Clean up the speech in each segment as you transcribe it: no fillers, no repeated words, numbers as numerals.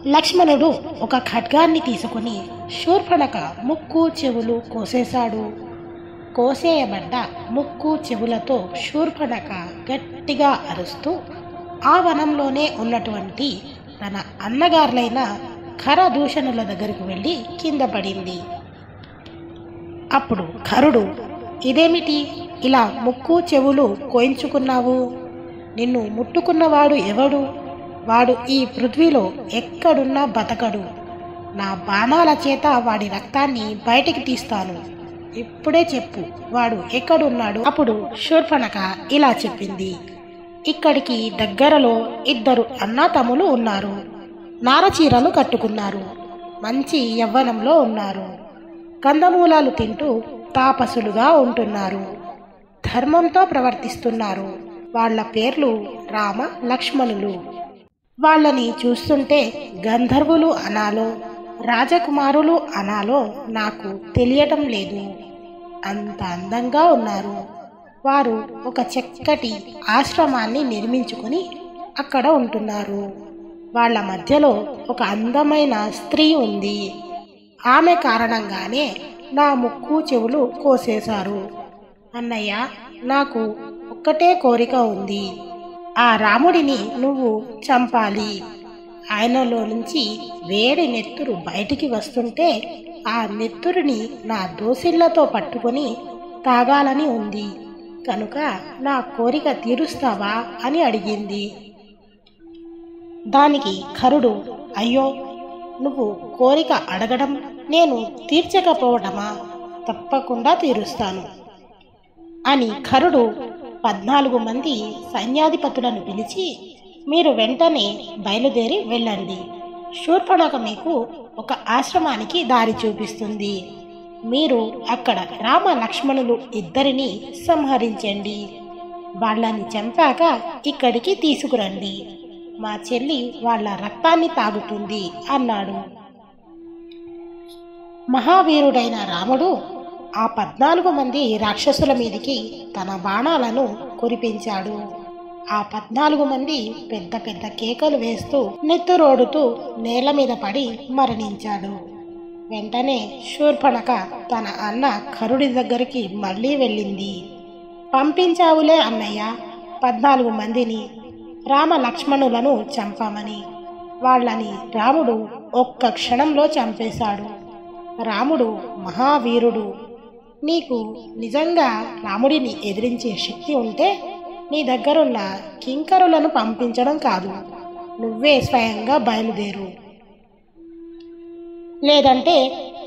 లక్ష్మణుడు ఒక ఖడ్గాన్ని తీసుకుని శూర్పణఖ ముక్కు చెవులు కోసేశాడు. కోసేయబడ్డ ముక్కు చెవులతో శూర్పణఖ గట్టిగా అరుస్తూ ఆ వనంలోనే ఉన్నటువంటి తన అన్నగారులైన ఖరదూషణుల దగ్గరికి వెళ్ళి కింద పడింది. అప్పుడు ఖరుడు, ఇదేమిటి ఇలా ముక్కు చెవులు కోయించుకున్నావు? నిన్ను ముట్టుకున్నవాడు ఎవడు? వాడు ఈ పృథ్వీలో ఎక్కడున్నా బతకడు. నా బాణాల చేత వాడి రక్తాన్ని బయటికి తీస్తాను. ఇప్పుడే చెప్పు, వాడు ఎక్కడున్నాడు? అప్పుడు శూర్పణఖ ఇలా చెప్పింది, ఇక్కడికి దగ్గరలో 2 అన్నాతమ్ములు ఉన్నారు. నారచీరలు కట్టుకున్నారు. మంచి యవ్వనంలో ఉన్నారు. కందమూలాలు తింటూ తాపసులుగా ఉంటున్నారు. ధర్మంతో ప్రవర్తిస్తున్నారు. వాళ్ళ పేర్లు రామ లక్ష్మణులు. వాళ్ళని చూస్తుంటే గంధర్వులు అనాలో రాజకుమారులు అనాలో నాకు తెలియటం లేదు. అంత అందంగా ఉన్నారు. వారు ఒక చక్కటి ఆశ్రమాన్ని నిర్మించుకొని అక్కడ ఉంటున్నారు. వాళ్ళ మధ్యలో ఒక అందమైన స్త్రీ ఉంది. ఆమె కారణంగానే నా ముక్కు చెవులు కోసేశారు. అన్నయ్య, నాకు ఒక్కటే కోరిక ఉంది. ఆ రాముడిని నువ్వు చంపాలి. ఆయనలో నుంచి వేడి నెత్తురు బయటికి వస్తుంటే ఆ నెత్తురుని నా దోసిళ్లతో పట్టుకొని తాగాలని ఉంది. కనుక నా కోరిక తీరుస్తావా అని అడిగింది. దానికి ఖరుడు, అయ్యో, నువ్వు కోరిక అడగడం నేను తీర్చకపోవటమా? తప్పకుండా తీరుస్తాను అని ఖరుడు 14 మంది సైన్యాధిపతులను పిలిచి, మీరు వెంటనే బయలుదేరి వెళ్ళండి. శూర్పణఖ మీకు ఒక ఆశ్రమానికి దారి చూపిస్తుంది. మీరు అక్కడ రామ లక్ష్మణులు 2 సంహరించండి. వాళ్ళని చంపాక ఇక్కడికి తీసుకురండి. మా చెల్లి వాళ్ళ రక్తాన్ని తాగుతుంది అన్నాడు. మహావీరుడైన రాముడు ఆ 14 మంది రాక్షసుల మీదికి తన బాణాలను కురిపించాడు. ఆ 14 మంది పెద్ద పెద్ద కేకలు వేస్తూ నెత్తురోడుతూ నేల మీద పడి మరణించాడు. వెంటనే శూర్పణఖ తన అన్న ఖరుడి దగ్గరికి మళ్ళీ వెళ్ళింది. పంపించావులే అన్నయ్య 14 మందిని రామ లక్ష్మణులను చంపామని. వాళ్ళని రాముడు ఒక్క క్షణంలో చంపేశాడు. రాముడు మహావీరుడు. నీకు నిజంగా రాముడిని ఎదిరించే శక్తి ఉంటే నీ దగ్గరున్న కింకరులను పంపించడం కాదు, నువ్వే స్వయంగా బయలుదేరు. లేదంటే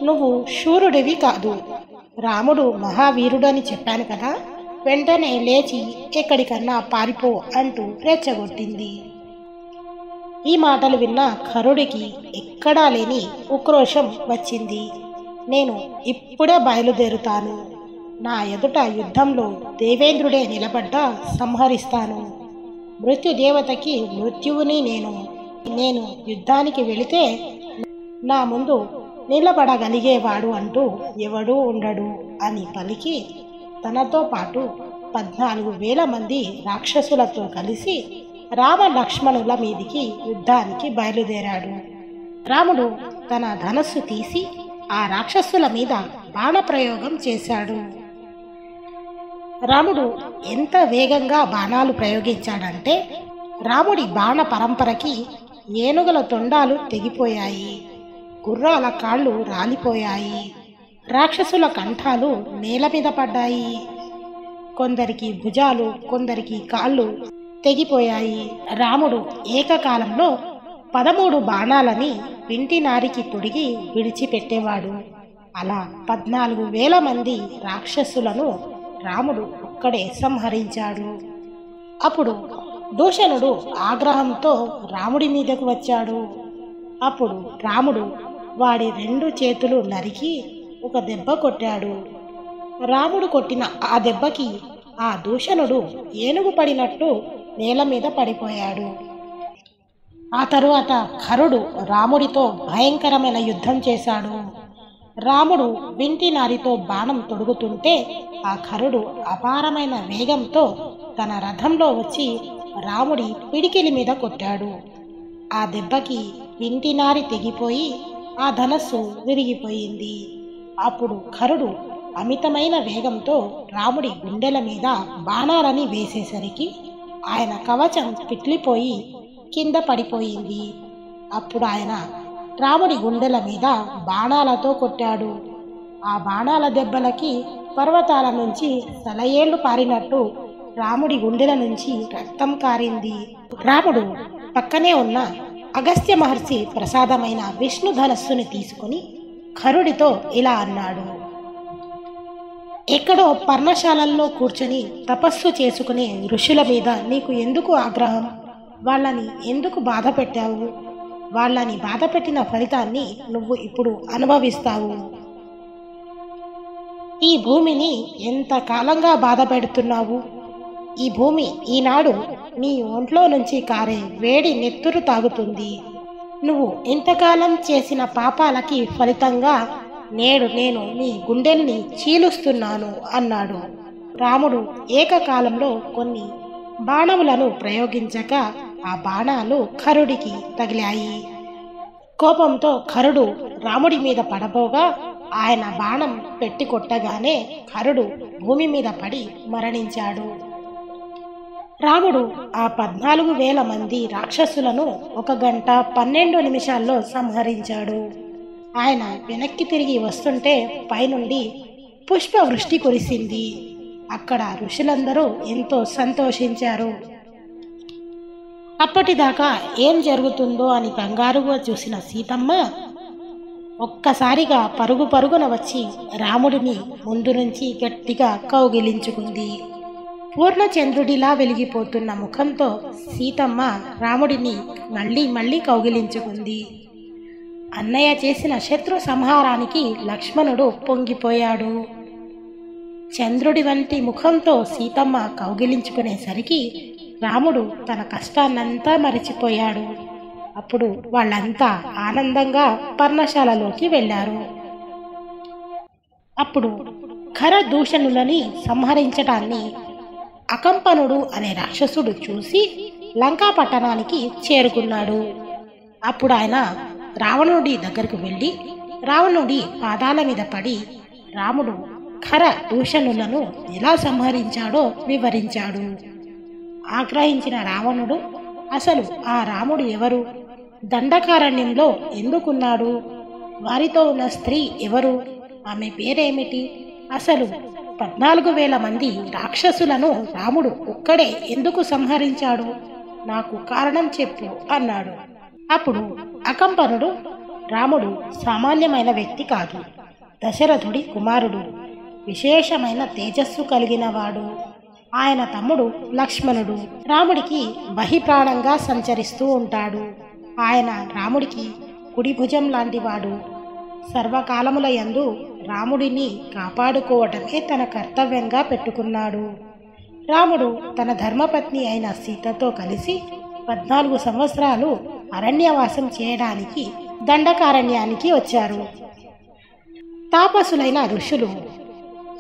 నువ్వు శూరుడివి కాదు. రాముడు మహావీరుడని చెప్పాను కదా, వెంటనే లేచి ఎక్కడికన్నా పారిపో అంటూ రెచ్చగొట్టింది. ఈ మాటలు విన్న ఖరుడికి ఎక్కడా లేని ఉక్రోషం వచ్చింది. నేను ఇప్పుడే బయలుదేరుతాను. నా ఎదుట యుద్ధంలో దేవేంద్రుడే నిలబడ్డా సంహరిస్తాను. మృత్యుదేవతకి మృత్యువుని నేను యుద్ధానికి వెళితే నా ముందు నిలబడగలిగేవాడు అంటూ ఎవడూ ఉండడు అని పలికి తనతో పాటు 14,000 మంది రాక్షసులతో కలిసి రామ లక్ష్మణుల మీదికి యుద్ధానికి బయలుదేరాడు. రాముడు తన ధనస్సు తీసి ఆ రాక్షసుల మీద బాణప్రయోగం చేశాడు. రాముడు ఎంత వేగంగా బాణాలు ప్రయోగించాడంటే రాముడి బాణ పరంపరకి ఏనుగుల తొండాలు తెగిపోయాయి, గుర్రాల కాళ్ళు రాలిపోయాయి, రాక్షసుల కంఠాలు నేల మీద పడ్డాయి. కొందరికి భుజాలు, కొందరికి కాళ్ళు తెగిపోయాయి. రాముడు ఏకకాలంలో 13 బాణాలని వింటి నారికి తొడిగి విడిచిపెట్టేవాడు. అలా 14,000 మంది రాక్షసులను రాముడు ఒక్కడే సంహరించాడు. అప్పుడు దూషణుడు ఆగ్రహంతో రాముడి మీదకు వచ్చాడు. అప్పుడు రాముడు వాడి 2 చేతులు నరికి ఒక దెబ్బ కొట్టాడు. రాముడు కొట్టిన ఆ దెబ్బకి ఆ దూషణుడు ఏనుగు పడినట్టు నేల మీద పడిపోయాడు. ఆ తరువాత ఖరుడు రాముడితో భయంకరమైన యుద్ధం చేశాడు. రాముడు వింటి నారితో బాణం తొడుగుతుంటే ఆ ఖరుడు అపారమైన వేగంతో తన రథంలో వచ్చి రాముడి పిడికిలి మీద కొట్టాడు. ఆ దెబ్బకి వింటినారి తెగిపోయి ఆ ధనస్సు విరిగిపోయింది. అప్పుడు ఖరుడు అమితమైన వేగంతో రాముడి గుండెల మీద బాణాలని వేసేసరికి ఆయన కవచం పిట్లిపోయి కింద పడిపోయింది. అప్పుడు ఆయన రాముడి గుండెల మీద బాణాలతో కొట్టాడు. ఆ బాణాల దెబ్బలకి పర్వతాల నుంచి సెలయేళ్లు పారినట్టు రాముడి గుండెల నుంచి రక్తం కారింది. రాముడు పక్కనే ఉన్న అగస్త్య మహర్షి ప్రసాదమైన విష్ణు ధనస్సుని తీసుకుని ఖరుడితో ఇలా అన్నాడు: ఎక్కడో పర్ణశాలల్లో కూర్చొని తపస్సు చేసుకునే ఋషుల మీద నీకు ఎందుకు ఆగ్రహం? వాళ్ళని ఎందుకు బాధ పెట్టావు? వాళ్ళని బాధ పెట్టిన ఫలితాన్ని నువ్వు ఇప్పుడు అనుభవిస్తావు. ఈ భూమిని ఎంత కాలంగా బాధ పెడుతున్నావు? ఈ భూమి ఈనాడు నీ ఒంట్లో నుంచి కారే వేడి నెత్తురు తాగుతుంది. నువ్వు ఇంతకాలం చేసిన పాపాలకి ఫలితంగా నేడు నేను నీ గుండెల్ని చీలుస్తున్నాను అన్నాడు. రాముడు ఏకకాలంలో కొన్ని బాణములను ప్రయోగించక ఆ బాణాలు ఖరుడికి తగిలాయి. కోపంతో ఖరుడు రాముడి మీద పడబోగా ఆయన బాణం పెట్టి కొట్టగానే ఖరుడు భూమి మీద పడి మరణించాడు. రాముడు ఆ 14,000 మంది రాక్షసులను 1 గంట 12 నిమిషాల్లో సంహరించాడు. ఆయన వెనక్కి తిరిగి వస్తుంటే పైనుండి పుష్పవృష్టి కురిసింది. అక్కడ ఋషులందరూ ఎంతో సంతోషించారు. అప్పటిదాకా ఏం జరుగుతుందో అని కంగారుగా చూసిన సీతమ్మ ఒక్కసారిగా పరుగు పరుగున వచ్చి రాముడిని ముందు నుంచి గట్టిగా కౌగిలించుకుంది. పూర్ణచంద్రుడిలా వెలిగిపోతున్న ముఖంతో సీతమ్మ రాముడిని మళ్ళీ మళ్ళీ కౌగిలించుకుంది. అన్నయ్య చేసిన శత్రు సంహారానికి లక్ష్మణుడు పొంగిపోయాడు. చంద్రుడి వంటి ముఖంతో సీతమ్మ కౌగిలించుకునేసరికి రాముడు తన కష్టాన్నంతా మరిచిపోయాడు. అప్పుడు వాళ్ళంతా ఆనందంగా పర్ణశాలలోకి వెళ్ళారు. అప్పుడు ఖర దూషణులని సంహరించడాన్ని అకంపనుడు అనే రాక్షసుడు చూసి లంకా పట్టణానికి చేరుకున్నాడు. అప్పుడు ఆయన రావణుడి దగ్గరకు వెళ్ళి రావణుడి పాదాల మీద పడి రాముడు ఖర దూషణులను ఎలా సంహరించాడో వివరించాడు. ఆగ్రహించిన రావణుడు అసలు ఆ రాముడు ఎవరు? దండకారణ్యంలో ఎందుకున్నాడు? వారితో ఉన్న స్త్రీ ఎవరు? ఆమె పేరేమిటి? అసలు 14,000 మంది రాక్షసులను రాముడు ఒక్కడే ఎందుకు సంహరించాడు? నాకు కారణం చెప్పు అన్నాడు. అప్పుడు అకంపనుడు రాముడు సామాన్యమైన వ్యక్తి కాదు, దశరథుడి కుమారుడు, విశేషమైన తేజస్సు కలిగినవాడు. ఆయన తమ్ముడు లక్ష్మణుడు రాముడికి బహిప్రాణంగా సంచరిస్తూ ఉంటాడు. ఆయన రాముడికి కుడి భుజం లాంటివాడు. సర్వకాలముల యందు రాముడిని కాపాడుకోవటమే తన కర్తవ్యంగా పెట్టుకున్నాడు. రాముడు తన ధర్మపత్ని అయిన సీతతో కలిసి 14 సంవత్సరాలు అరణ్యవాసం చేయడానికి దండకారణ్యానికి వచ్చారు. తాపసులైన ఋషులు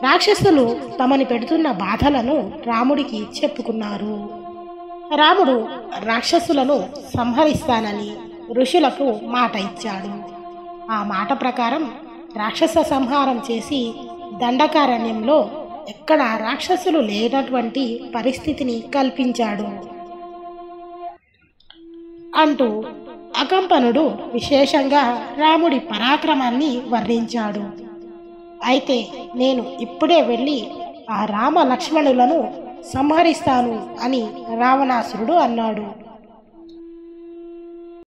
రాక్షసులు తమని పెడుతున్న బాధలను రాముడికి చెప్పుకున్నారు. రాముడు రాక్షసులను సంహరిస్తానని ఋషులకు మాట ఇచ్చాడు. ఆ మాట ప్రకారం రాక్షస సంహారం చేసి దండకారణ్యంలో ఎక్కడ రాక్షసులు లేనటువంటి పరిస్థితిని కల్పించాడు అంటూ అకంపనుడు విశేషంగా రాముడి పరాక్రమాన్ని వర్ణించాడు. అయితే నేను ఇప్పుడే వెళ్ళి ఆ రామ లక్ష్మణులను సంహరిస్తాను అని రావణాసురుడు అన్నాడు.